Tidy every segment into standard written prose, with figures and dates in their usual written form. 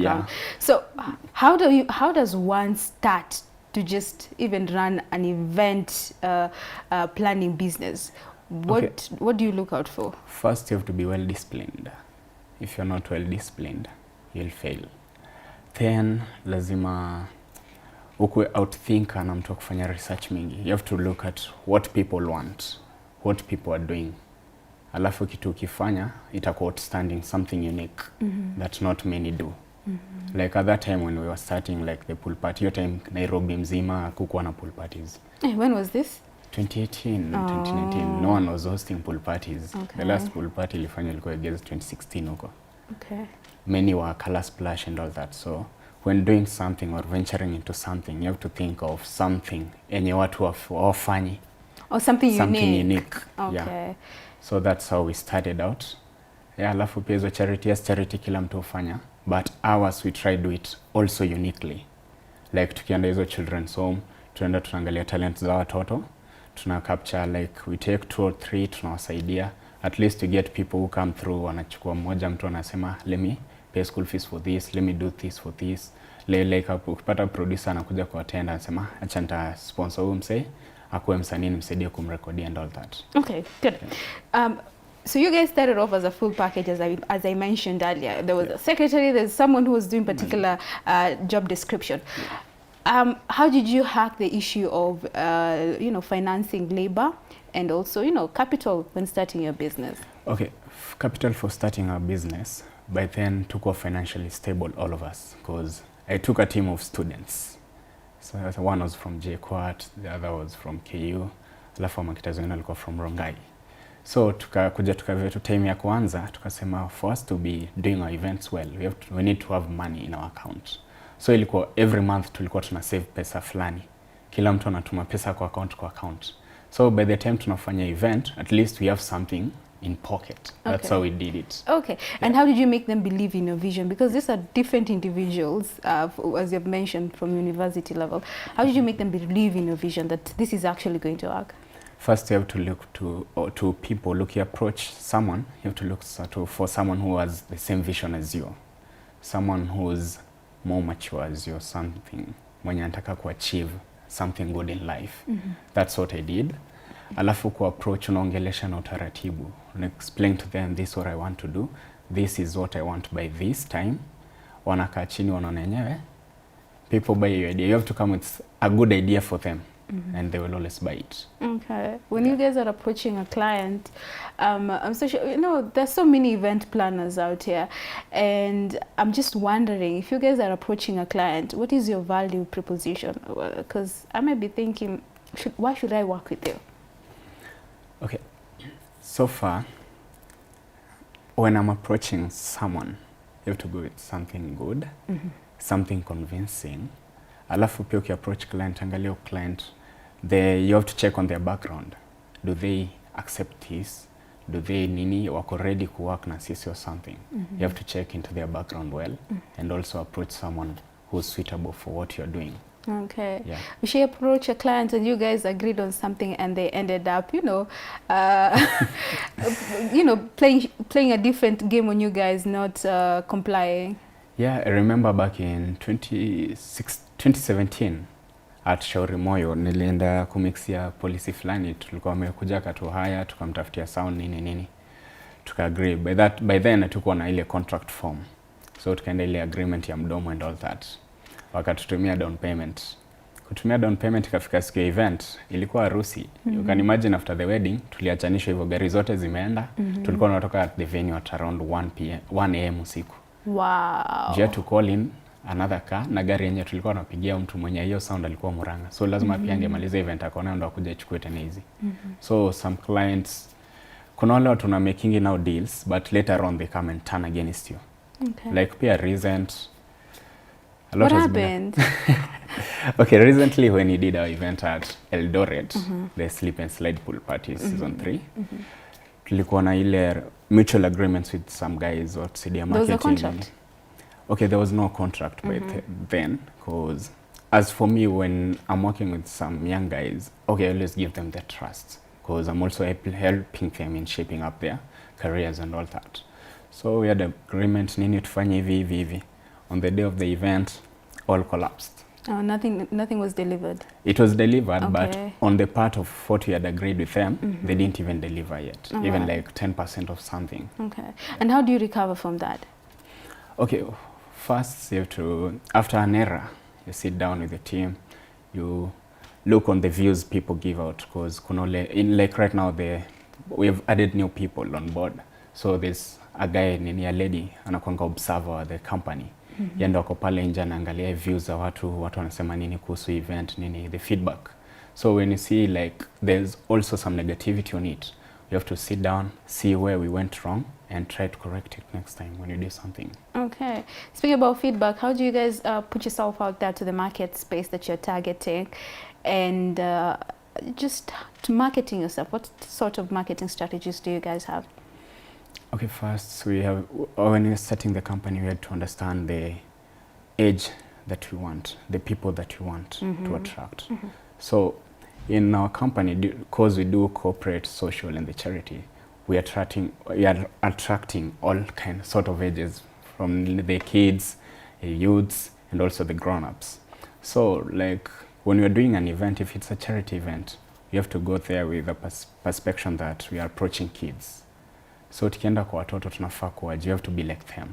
training ground. So how does one start to just even run an event planning business? What do you look out for? First, you have to be well disciplined. If you're not well disciplined, you'll fail. Then lazima ukwe outthinker na mtu kufanya research mingi. You have to look at what people want, what people are doing. Alafu kitu ukifanya itakuwa outstanding, something unique that not many do. Like at that time when we were starting like the pool party, your time Nairobi mzima hakukuwa na pool parties. When was this? 2018, 2019. No one was hosting pool parties. The last pool party ilifanywa ilikuwa Gezi 2016 huko. Many were color splash and all that. So when doing something or venturing into something, you have to think of something enye watu wafanyi. Or something unique. Yeah. So that's how we started out. Yeah, alafu pia hizo charity kila mtu hufanya. But ours we try do it also uniquely. Like tukienda hizo children's home, tunaenda tunaangalia talents za watoto. Tuna capture like we take 2 or 3, tunawasaidia. At least to get people who come through, wanachukua mmoja mtu anasema let me pay school fees for this, let me do this for this. Like ukipata producer anakuja kwa attend anasema acha nita sponsor huyu msee akuwe msanii nimsaidie kumrekodia and all that. Okay, good. So you guys started off as a full package, as I mentioned earlier. There was a secretary, there's someone who was doing particular job description. How did you hack the issue of financing labor and also capital when starting your business? Okay, capital for starting our business. By then, took financially stable, all of us, because I took a team of students. So one was from JKUAT, the other was from KU, alafu makitazwena alikuwa from Rongai. So tukakuja tukavetu time ya kwanza, tukasema for us to be doing our events well, we need to have money in our account. So ilikuwa every month tulikuwa tuna save pesa fulani. Kila mtu anatuma pesa kwa account. So by the time tunafanya event, at least we have something in pocket. That's how we did it. Okay. Yeah. And how did you make them believe in your vision? Because these are different individuals, as you've mentioned, from university level. How did you make them believe in your vision that this is actually going to work? First, you have to look to people. Look, you approach someone, you have to look for someone who has the same vision as you. Someone who's more mature as you, something mwenye anataka kuachieve something good in life. That's what I did. Alafu ku approach unaongelesha na utaratibu. Explain to them this is what I want to do. This is what I want by this time. Wanakaa chini wanaona yenyewe. People buy your idea. You have to come with a good idea for them. And they will always buy it. Okay. When you guys are approaching a client, I'm so sure, there's so many event planners out here, and I'm just wondering if you guys are approaching a client, what is your value proposition? Because I might be thinking, why should I work with you? Okay. So far, when I'm approaching someone, you have to go with something good, something convincing. Alafu pia ukiapproach client, angalia client, you have to check on their background. Do they accept this? Do they wako ready to work na sisi or something? You have to check into their background well and also approach someone who's suitable for what you're doing. Okay. Yeah. We should approach a client and you guys agreed on something and they ended up, playing a different game when you guys not complying. Yeah, I remember back in 2017 at Shauri Moyo nilienda kumixia polisi fulani, tulikuwa wamekuja katuhaya, tukamtafutia sound nini. Tuka-agree. By then tulikuwa na ile contract form. So tukaenda ile agreement ya mdomo and all that. Wakatutumia down payment. Kutumia down payment ikafika siku ya event, ilikuwa harusi. You can imagine after the wedding, tuliachanishwa hivyo, gari zote zimeenda. Tulikuwa tunatoka at the venue at around 1 am usiku. Wow. Jia to call in another car na gari yenye tulikuwa tunapigia mtu mwenye hiyo sound alikuwa Murang'a. So lazima pia angemaliza event akaona ndo akuje achukue tena hizi. So some clients, kuna wale watu na making now deals, but later on they come and turn against you. Okay. Like pia recent. What happened? Okay, recently when you did our event at Eldoret, the Slip and Slide Pool Party season 3, tulikuwa na ile mutual agreements with some guys or CDM marketing. There was a contract? Okay, there was no contract by then, because as for me, when I'm working with some young guys, okay, I always give them the trust, because I'm also helping them in shaping up their careers and all that. So we had an agreement, nini tufanye hivi. On the day of the event, all collapsed. Oh, nothing was delivered. It was delivered, Okay. but on the part of what we had agreed with them, they didn't even deliver yet, Oh, even wow. like 10% of something. Okay. And how do you recover from that? Okay, first you have to, after an error, you sit down with the team, you look on the views people give out, because like right now we have added new people on board. So there's a guy, a lady, anakuanga observer wa the company. Yeye ndo ako pale nje anaangalia views za watu wanasema nini kuhusu event, nini, the feedback. So when you see like there's also some negativity on it, you have to sit down, see where we went wrong, and try to correct it next time when you do something. Okay. Speaking about feedback, how do you guys put yourself out there to the market space that you're targeting, and just to marketing yourself? What sort of marketing strategies do you guys have? Okay, first when we're starting the company, we had to understand the age that we want, the people that we want to attract. So in our company, because we do corporate, social, and the charity, we are attracting all kind sort of ages, from the kids, the youths, and also the grown-ups. So like when we're doing an event, if it's a charity event, you have to go there with a perspective that we are approaching kids. So tukienda kwa watoto tunafaa kuwaje, you have to be like them.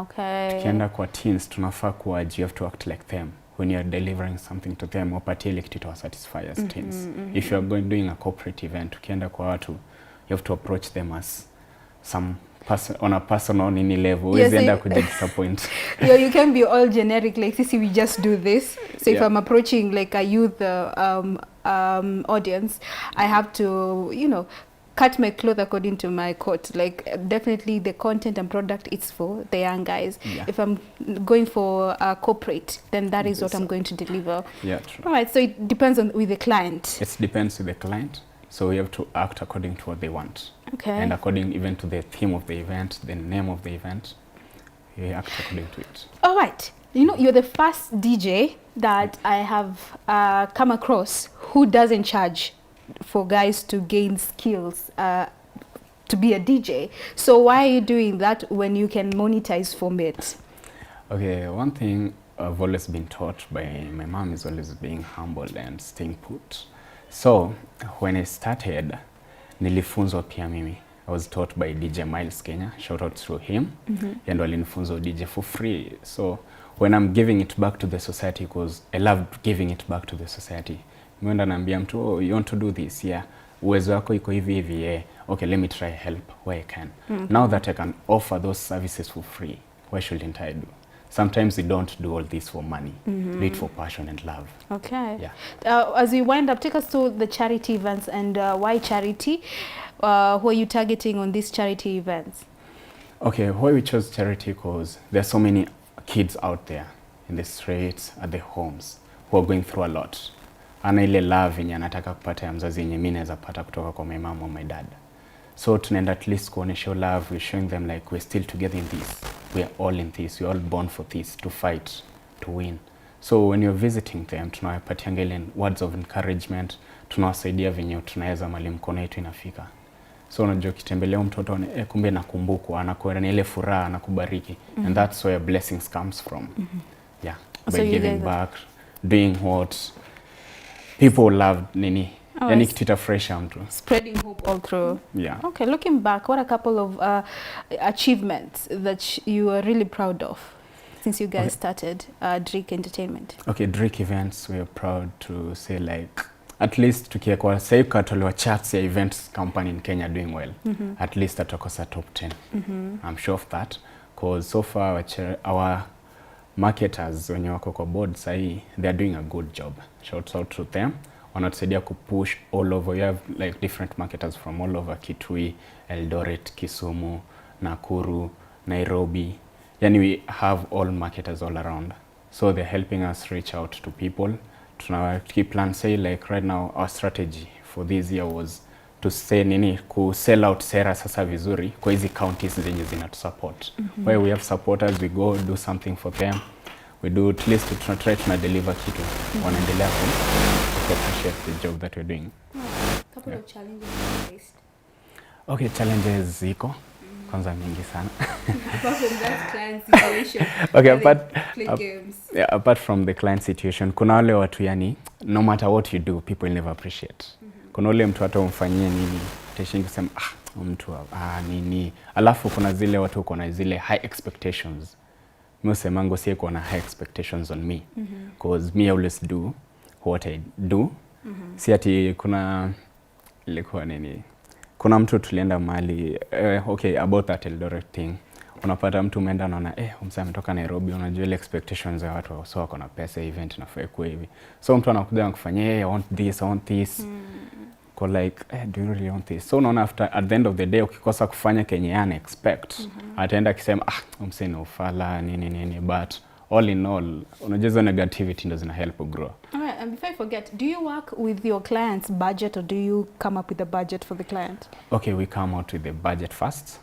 Okay. Tukienda kwa teens tunafaa kuwaje, you have to act like them. When you're delivering something to them, wapatie ile kitu itawasatisfy as teens. If you're doing a corporate event, tukienda kwa watu, you have to approach them as some person, on a personal nini level. Yes, Enda kujidisappoint. You can be all generic, like, see, we just do this. So if Yeah. I'm approaching like a youth audience, I have to, you know, cut my clothes according to my coat. Like definitely the content and product is for the young guys. Yeah. If I'm going for corporate, then that is what I'm going to deliver. Yeah, true. All right, so it depends on with the client. It depends with the client. So we have to act according to what they want. Okay. And according even to the theme of the event, the name of the event, we act according to it. All right. You know, you're the first DJ that I have come across who doesn't charge for guys to gain skills to be a DJ. So why are you doing that when you can monetize from it? Okay, one thing I've always been taught by my mom is always being humble and staying put. So when I started, nilifunzwa pia mimi. I was taught by DJ Miles Kenya, shout out to him. And alinifunza DJ for free. So when I'm giving it back to the society, because I love giving it back to the society. Mwenda naambia mtu, oh, you want to do this? Yeah. Uwezo wako iko hivi hivi, yeah. Okay, let me try help where I can. Now that I can offer those services for free, why shouldn't I do? Sometimes we don't do all this for money. Do it for passion and love. Okay. Yeah. As we wind up, take us to the charity events and why charity? Who are you targeting on these charity events? Okay, why we chose charity because there are so many kids out there in the streets, at the homes, who are going through a lot. Ana ile love yenye anataka kupata ya mzazi yenye mimi naweza pata kutoka kwa my mom or my dad. So tunaenda at least kuonesha love, we're showing them like we're still together in this. We are all in this. We're all born for this, to fight, to win. So when you're visiting them, tunawapatianga ile words of encouragement, tunawasaidia venye tunaweza mali mkono yetu inafika. So unajua ukitembelea mtoto kumbe nakumbukwa, anakuwa na ile furaha, anakubariki. And that's where blessings comes from. Yeah. By So giving back, doing what people love nini. Yani kitu itafresha mtu. Spreading hope all through. Yeah. Okay, looking back, what are a couple of achievements that you are really proud of since you guys started Driq Entertainment? Okay, Driq Events, we are proud to say like, at least tukia kwa sasa katolewa charts ya events company in Kenya doing well. At least atakosa top 10. I'm sure of that. Because so far our marketers wenye wako kwa board sahi, they are doing a good job. Shouts out to them. Wanatusaidia kupush all over. You have like different marketers from all over: Kitui, Eldoret, Kisumu, Nakuru, Nairobi. Yani we have all marketers all around. So they're helping us reach out to people. Plan say like right now our strategy for this year was to say nini ku sell out sera sasa vizuri kwa hizi counties zenye zinatusupport. Where we have supporters, we go do something for them. We do at least to try to deliver kitu. Wanaendelea to appreciate the job that we're doing. Couple of challenges you faced. Okay, challenges ziko Kwanza mingi sana. Apart from that client situation. Okay, apart from the client situation, kuna wale watu yani, no matter what you do, people never appreciate. Kuna ule mtu hata umfanyie nini, teshingi kusema, mtu nini. Alafu kuna zile watu kuna zile high expectations. Mimi usemango siye kuna high expectations on me. Because me always do what I do. Si ati kuna ilikuwa nini. Kuna mtu tulienda mahali, okay, about that Eldoret thing. Unapata mtu umeenda naona, msee ametoka Nairobi, unajua ile expectations ya watu so wako na pesa, event inafaa kuwa hivi. So mtu anakuja na kufanya, I want this. Ko like, do you really want this? So unaona at the end of the day ukikosa kufanya kenye ana expect, ataenda akisema, msee ni ufala nini, but all in all, unajua negativity ndo zina help grow. Alright, and before I forget, do you work with your client's budget or do you come up with a budget for the client? Okay, we come out with the budget first.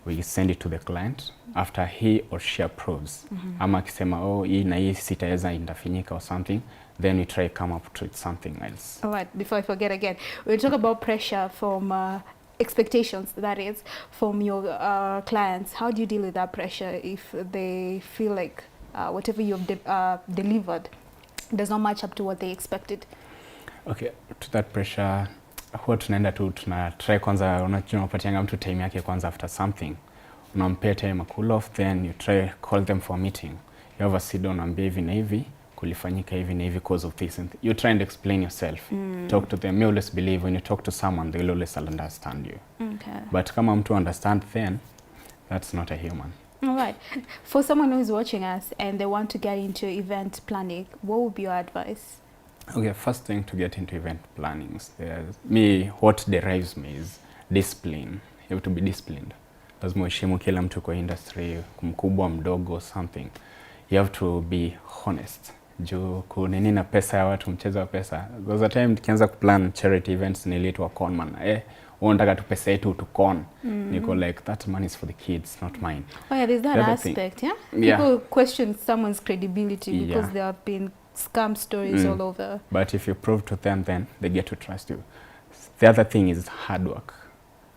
We send it to the client after he or she approves. Ama akisema, hii na hii sitaweza indafinyika or something, then we try come up with something else. Alright, before I forget again, we talk about pressure from expectations, that is, from your clients. How do you deal with that pressure if they feel like whatever you've delivered does not match up to what they expected? Okay, to that pressure, huwa tunaenda tu try kwanza, unapatianga mtu time yake kwanza after something. Unampea time a cool off, then you try call them for a meeting. You have a sit down and hivi na hivi, kulifanyika hivi na hivi because of this. And you try and explain yourself. Talk to them. You always believe when you talk to someone, they will always understand you. Okay. But kama mtu understand, then that's not a human. All right. For someone who is watching us and they want to get into event planning, what would be your advice? Okay, first thing to get into event planning, what drives me is discipline. You have to be disciplined. Lazima uheshimu kila mtu kwa industry, mkubwa mdogo, something. You have to be honest. Juu kunini na pesa ya watu, mchezo wa pesa. There was a time nikianza kuplan charity events niliitwa conman. Unataka tu pesa yetu tu con. Niko like, that money is for the kids, not mine. Oh yeah, there's that aspect, yeah? People question someone's credibility because there have been scam stories all over. But if you prove to them, then they get to trust you. The other thing is hard work.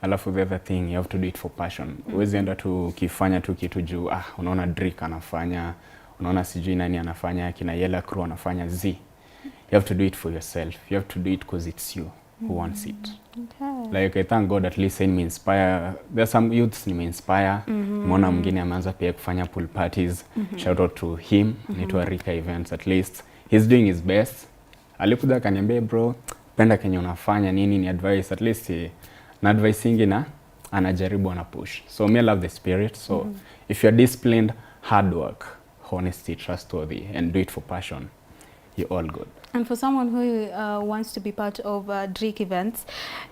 Alafu the other thing, you have to do it for passion. Uwezi enda tu kifanya tu kitu juu, unaona Driq anafanya, unaona sijui nani anafanya, kina Yella Crew anafanya Z. You have to do it for yourself. You have to do it because it's you who wants it. Okay. Like I thank God at least me inspire. There's some youths me inspire. Mwana mwingine ameanza pia kufanya pool parties. Shout out to him. Naitwa Driq Events. At least he's doing his best. Alikuja akaniambia, bro, penda kenye unafanya nini ni advice. At least na advice ingi na anajaribu ana push. So me I love the spirit. So if you're disciplined, hard work, honesty, trustworthy, and do it for passion, you're all good. And for someone who wants to be part of Driq Events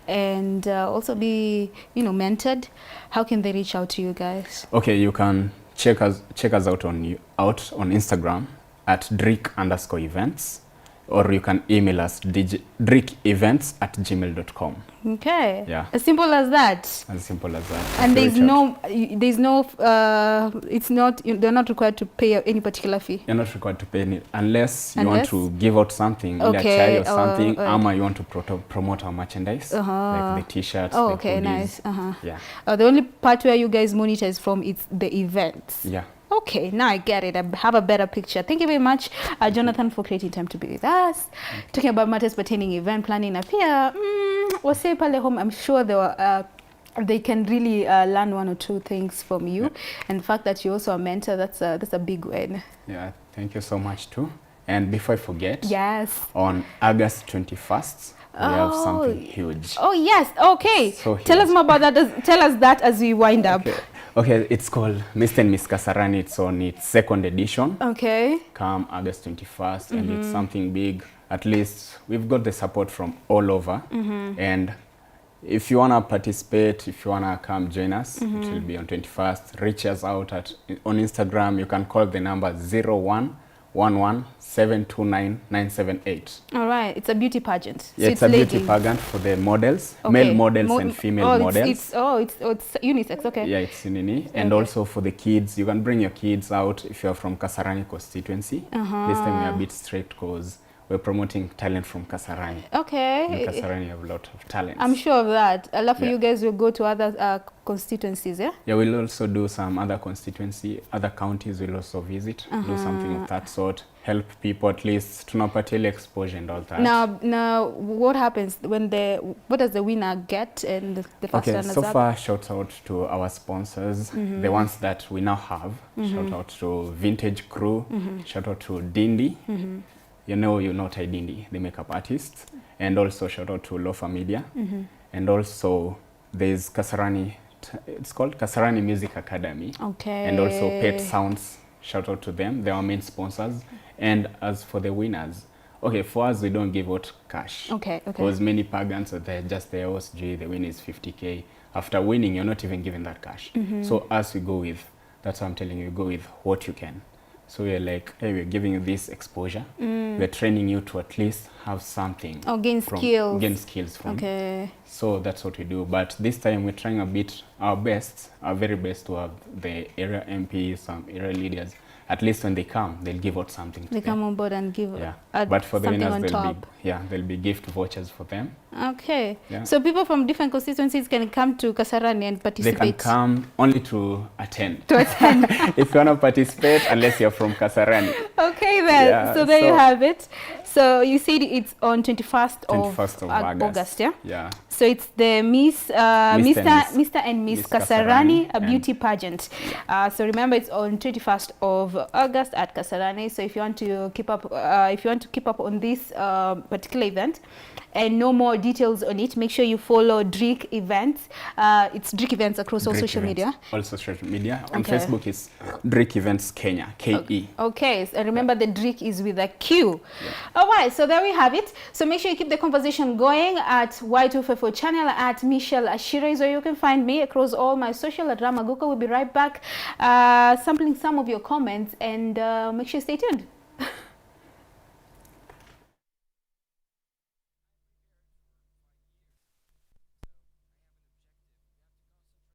and also be, mentored, how can they reach out to you guys? Okay, you can check us out on Instagram at Driq_events, or you can email us driqevents@gmail.com. Okay. Yeah. As simple as that. As simple as that. And there's no, it's not, they're not required to pay any particular fee. You're not required to pay any, unless you want to give out something, like a chai or something, or you want to promote our merchandise, like the t-shirts, the okay, hoodies. nice. Yeah. The only part where you guys monetize from is the events. Yeah. Okay, now I get it. I have a better picture. Thank you very much, Jonathan, for creating time to be with us. Talking about matters pertaining event planning. Apia, wase pale home, I'm sure they can really learn one or two things from you. And the fact that you're also a mentor, that's a big win. Yeah, thank you so much too. And before I forget, yes, on August 21st, we have something huge. Oh yes, okay. So tell us more about that. Tell us that as we wind up. Okay, it's called Mr. and Miss Kasarani. It's on its second edition. Okay. Come August 21st, and it's something big. At least we've got the support from all over. And if you wanna participate, if you wanna come join us, it will be on 21st. Reach us out on Instagram. You can call the number 0111729978. All right, it's a beauty pageant. Yeah, so it's a beauty pageant for the models, male models and female models. It's unisex, okay. Yeah, it's nini. And also for the kids, you can bring your kids out if you're from Kasarani constituency. This time we're a bit strict because we're promoting talent from Kasarani. Okay. In Kasarani, you have a lot of talents. I'm sure of that. I love for Yeah. you guys will go to other constituencies, yeah? Yeah, we'll also do some other constituency, other counties we'll also visit, do something of that sort, help people at least tunapatia exposure and all that. Now, what happens when what does the winner get and the first Okay, runners so up? far, shout out to our sponsors, the ones that we now have. Shout out to Vintage Crew, shout out to Dindi. You know what I Dindi, the makeup artist. And also shout out to Lofa Media. And also there's Kasarani, it's called Kasarani Music Academy. Okay. And also Pet Sounds, shout out to them. They're our main sponsors. And as for the winners, okay, for us, we don't give out cash. Okay. Because many pagans are there, just the OSG, the win is 50K. After winning, you're not even given that cash. So as we go with, that's what I'm telling you, go with what you can. So we're like, hey, we're giving you this exposure. We're training you to at least have something. Oh, gain skills. Gain skills from. Okay. So that's what we do. But this time we're trying our very best to have the area MPs, some area leaders. At least when they come, they'll give out something to They them. come on board and give But for the something winners, on top. there'll be gift vouchers for them. Okay. Yeah. So people from different constituencies can come to Kasarani and They participate. can come only to attend. To attend. If you want to participate, unless you're from Kasarani. Okay then. Yeah, so there you so- have it. So you said it's on 21st 21st of August, yeah? Yeah. So it's the Mr. and Miss Miss Kasarani, a Kasarani beauty pageant. So remember, it's on 21st of August at Kasarani. So if you want to keep up, on this particular event and know more details on it, make sure you follow Driq Events. It's Driq Events across all Driq social Events. media. All social media. On Okay. Facebook, it's Driq Events Kenya, KE. Okay, so remember the Driq is with a Q. All right, so there we have it. So make sure you keep the conversation going at Y254 channel, at Michelle Ashira, so you can find me across all my social at Ramaguka. We'll be right back sampling some of your comments, and make sure you stay tuned.